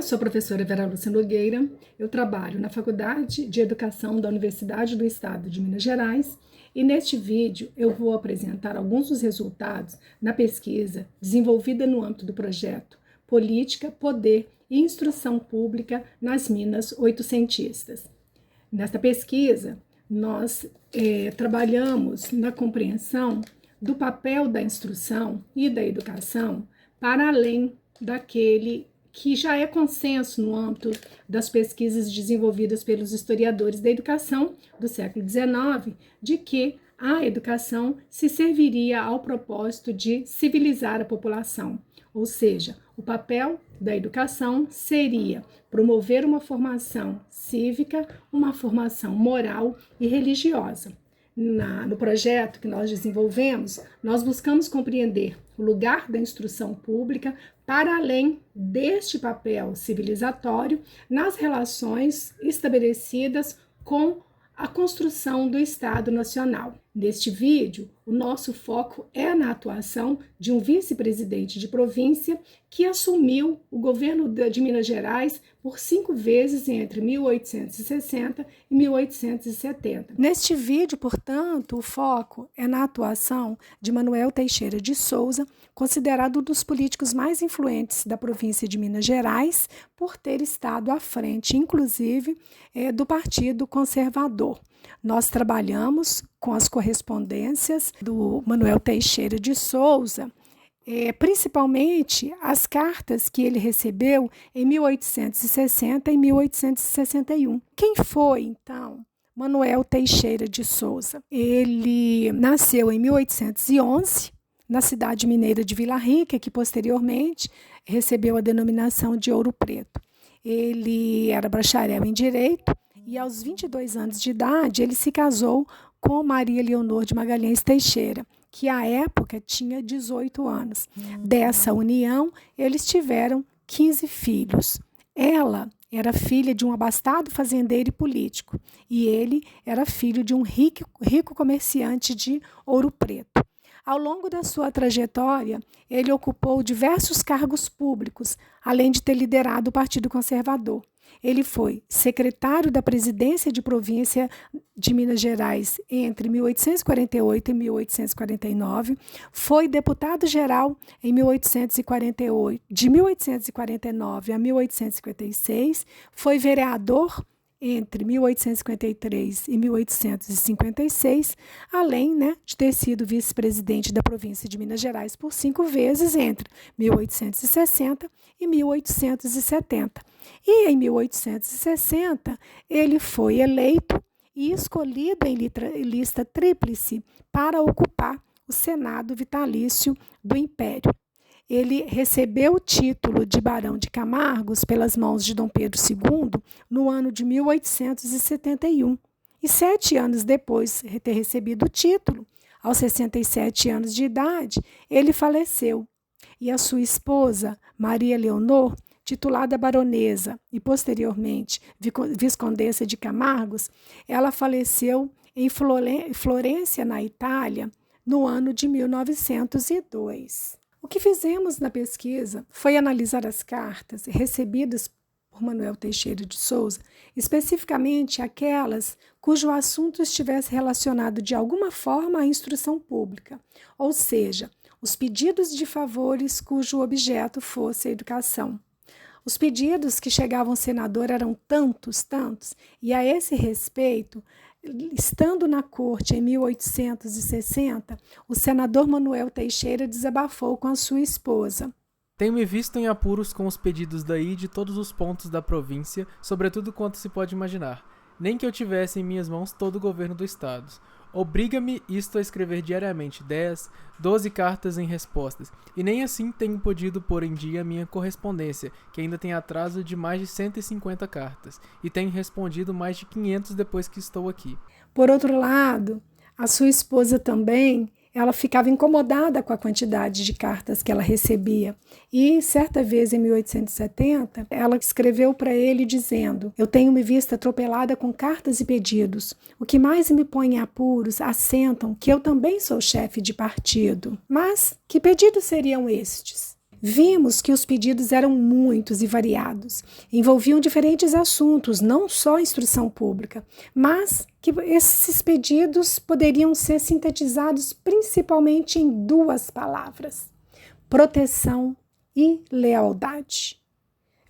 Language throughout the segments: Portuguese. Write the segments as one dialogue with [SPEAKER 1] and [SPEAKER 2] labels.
[SPEAKER 1] Eu sou a professora Vera Lúcia Nogueira, eu trabalho na Faculdade de Educação da Universidade do Estado de Minas Gerais e neste vídeo eu vou apresentar alguns dos resultados da pesquisa desenvolvida no âmbito do projeto Política, Poder e Instrução Pública nas Minas Oitocentistas. Nesta pesquisa, nós trabalhamos na compreensão do papel da instrução e da educação para além daquele que já é consenso no âmbito das pesquisas desenvolvidas pelos historiadores da educação do século XIX, de que a educação se serviria ao propósito de civilizar a população, ou seja, o papel da educação seria promover uma formação cívica, uma formação moral e religiosa. No projeto que nós desenvolvemos, nós buscamos compreender o lugar da instrução pública para além deste papel civilizatório nas relações estabelecidas com a construção do Estado Nacional. Neste vídeo, o nosso foco é na atuação de um vice-presidente de província que assumiu o governo de Minas Gerais por 5 vezes entre 1860 e 1870. Neste vídeo, portanto, o foco é na atuação de Manuel Teixeira de Souza, considerado um dos políticos mais influentes da província de Minas Gerais, por ter estado à frente, inclusive, do Partido Conservador. Nós trabalhamos com as correspondências do Manuel Teixeira de Souza, principalmente as cartas que ele recebeu em 1860 e 1861. Quem foi, então, Manuel Teixeira de Souza? Ele nasceu em 1811, na cidade mineira de Vila Rica, que posteriormente recebeu a denominação de Ouro Preto. Ele era bacharel em Direito e aos 22 anos de idade ele se casou com Maria Leonor de Magalhães Teixeira, que à época tinha 18 anos. Dessa união, eles tiveram 15 filhos. Ela era filha de um abastado fazendeiro e político, e ele era filho de um rico comerciante de Ouro Preto. Ao longo da sua trajetória, ele ocupou diversos cargos públicos, além de ter liderado o Partido Conservador. Ele foi secretário da Presidência de Província de Minas Gerais entre 1848 e 1849, foi deputado-geral em 1848, de 1849 a 1856, foi vereador entre 1853 e 1856, além de ter sido vice-presidente da província de Minas Gerais por 5 vezes entre 1860 e 1870. E em 1860, ele foi eleito e escolhido em lista tríplice para ocupar o Senado vitalício do Império. Ele recebeu o título de Barão de Camargos pelas mãos de Dom Pedro II no ano de 1871. E 7 anos depois de ter recebido o título, aos 67 anos de idade, ele faleceu. E a sua esposa, Maria Leonor, titulada baronesa e posteriormente viscondessa de Camargos, ela faleceu em Florença, na Itália, no ano de 1902. O que fizemos na pesquisa foi analisar as cartas recebidas por Manuel Teixeira de Souza, especificamente aquelas cujo assunto estivesse relacionado de alguma forma à instrução pública, ou seja, os pedidos de favores cujo objeto fosse a educação. Os pedidos que chegavam ao senador eram tantos, e a esse respeito, estando na corte em 1860, o senador Manuel Teixeira desabafou com a sua esposa.
[SPEAKER 2] Tenho me visto em apuros com os pedidos daí de todos os pontos da província, sobretudo quanto se pode imaginar. Nem que eu tivesse em minhas mãos todo o governo do estado. Obriga-me isto a escrever diariamente 10, 12 cartas em respostas, e nem assim tenho podido pôr em dia minha correspondência, que ainda tem atraso de mais de 150 cartas, e tenho respondido mais de 500 depois que estou aqui.
[SPEAKER 1] Por outro lado, a sua esposa também, ela ficava incomodada com a quantidade de cartas que ela recebia. E, certa vez, em 1870, ela escreveu para ele dizendo: eu tenho me visto atropelada com cartas e pedidos. O que mais me põe em apuros assentam que eu também sou chefe de partido. Mas que pedidos seriam estes? Vimos que os pedidos eram muitos e variados, envolviam diferentes assuntos, não só a instrução pública, mas que esses pedidos poderiam ser sintetizados principalmente em 2 palavras: proteção e lealdade.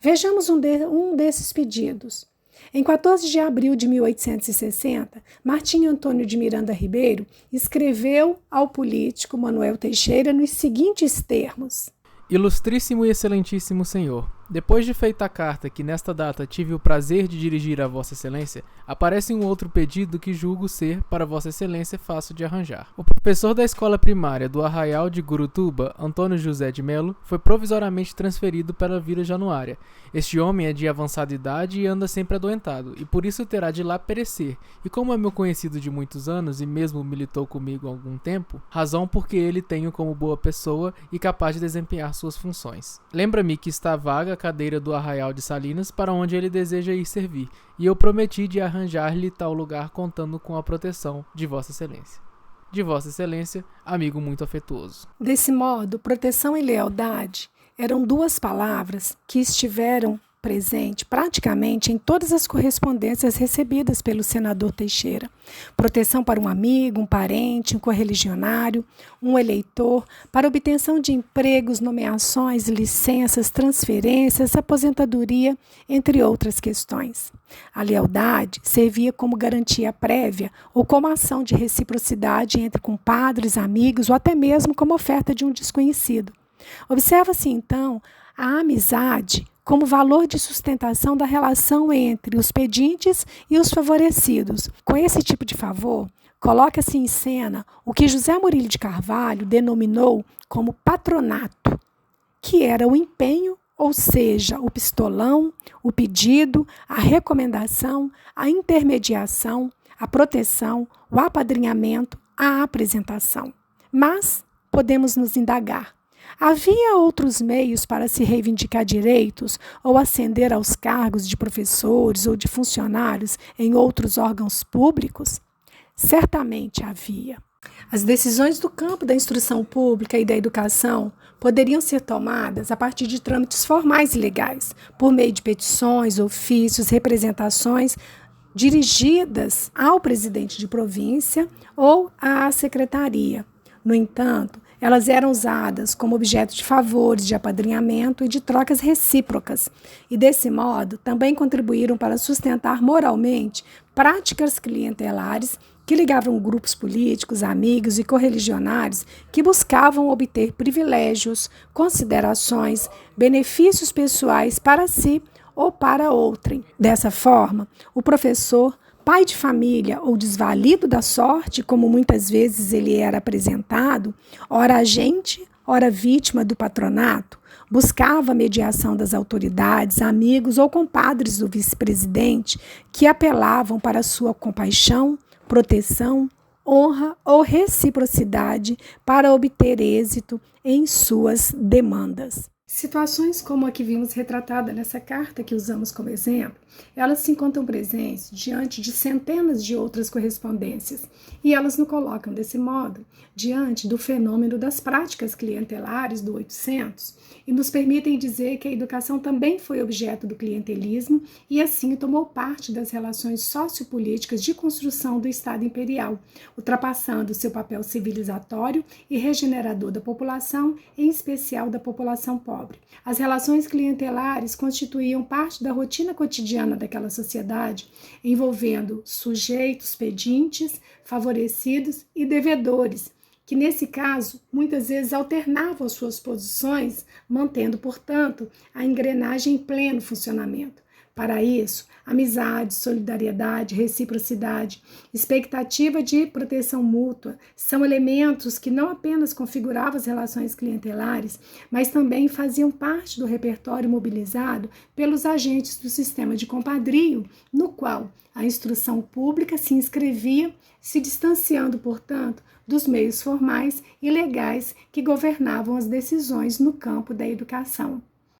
[SPEAKER 1] Vejamos um desses pedidos. Em 14 de abril de 1860, Martim Antônio de Miranda Ribeiro escreveu ao político Manuel Teixeira nos seguintes termos:
[SPEAKER 2] Ilustríssimo e excelentíssimo senhor, depois de feita a carta que nesta data tive o prazer de dirigir a Vossa Excelência, aparece um outro pedido que julgo ser para Vossa Excelência fácil de arranjar. O professor da escola primária do Arraial de Gurutuba, Antônio José de Melo, foi provisoriamente transferido para a Vila Januária. Este homem é de avançada idade e anda sempre adoentado, e por isso terá de lá perecer. E como é meu conhecido de muitos anos e mesmo militou comigo há algum tempo, razão porque ele tenho como boa pessoa e capaz de desempenhar suas funções. Lembra-me que está vaga a cadeira do Arraial de Salinas para onde ele deseja ir servir, e eu prometi de arranjar-lhe tal lugar contando com a proteção de Vossa Excelência. De Vossa Excelência, amigo muito afetuoso.
[SPEAKER 1] Desse modo, proteção e lealdade eram 2 palavras que estiveram presentes praticamente em todas as correspondências recebidas pelo senador Teixeira. Proteção para um amigo, um parente, um correligionário, um eleitor, para obtenção de empregos, nomeações, licenças, transferências, aposentadoria, entre outras questões. A lealdade servia como garantia prévia ou como ação de reciprocidade entre compadres, amigos ou até mesmo como oferta de um desconhecido. Observa-se, então, a amizade como valor de sustentação da relação entre os pedintes e os favorecidos. Com esse tipo de favor, coloca-se em cena o que José Murilo de Carvalho denominou como patronato, que era o empenho, ou seja, o pistolão, o pedido, a recomendação, a intermediação, a proteção, o apadrinhamento, a apresentação. Mas podemos nos indagar: havia outros meios para se reivindicar direitos ou ascender aos cargos de professores ou de funcionários em outros órgãos públicos? Certamente havia. As decisões do campo da instrução pública e da educação poderiam ser tomadas a partir de trâmites formais e legais, por meio de petições, ofícios, representações dirigidas ao presidente de província ou à secretaria. No entanto, elas eram usadas como objeto de favores, de apadrinhamento e de trocas recíprocas, e desse modo também contribuíram para sustentar moralmente práticas clientelares que ligavam grupos políticos, amigos e correligionários que buscavam obter privilégios, considerações, benefícios pessoais para si ou para outrem. Dessa forma, o professor, pai de família ou desvalido da sorte, como muitas vezes ele era apresentado, ora agente, ora vítima do patronato, buscava a mediação das autoridades, amigos ou compadres do vice-presidente que apelavam para sua compaixão, proteção, honra ou reciprocidade para obter êxito em suas demandas. Situações como a que vimos retratada nessa carta que usamos como exemplo, elas se encontram presentes diante de centenas de outras correspondências e elas nos colocam, desse modo, diante do fenômeno das práticas clientelares do 800 e nos permitem dizer que a educação também foi objeto do clientelismo e assim tomou parte das relações sociopolíticas de construção do Estado imperial, ultrapassando seu papel civilizatório e regenerador da população, em especial da população pobre. As relações clientelares constituíam parte da rotina cotidiana daquela sociedade, envolvendo sujeitos pedintes, favorecidos e devedores, que nesse caso muitas vezes alternavam suas posições, mantendo, portanto, a engrenagem em pleno funcionamento. Para isso, amizade, solidariedade, reciprocidade, expectativa de proteção mútua são elementos que não apenas configuravam as relações clientelares, mas também faziam parte do repertório mobilizado pelos agentes do sistema de compadrio, no qual a instrução pública se inscrevia, se distanciando, portanto, dos meios formais e legais que governavam as decisões no campo da educação.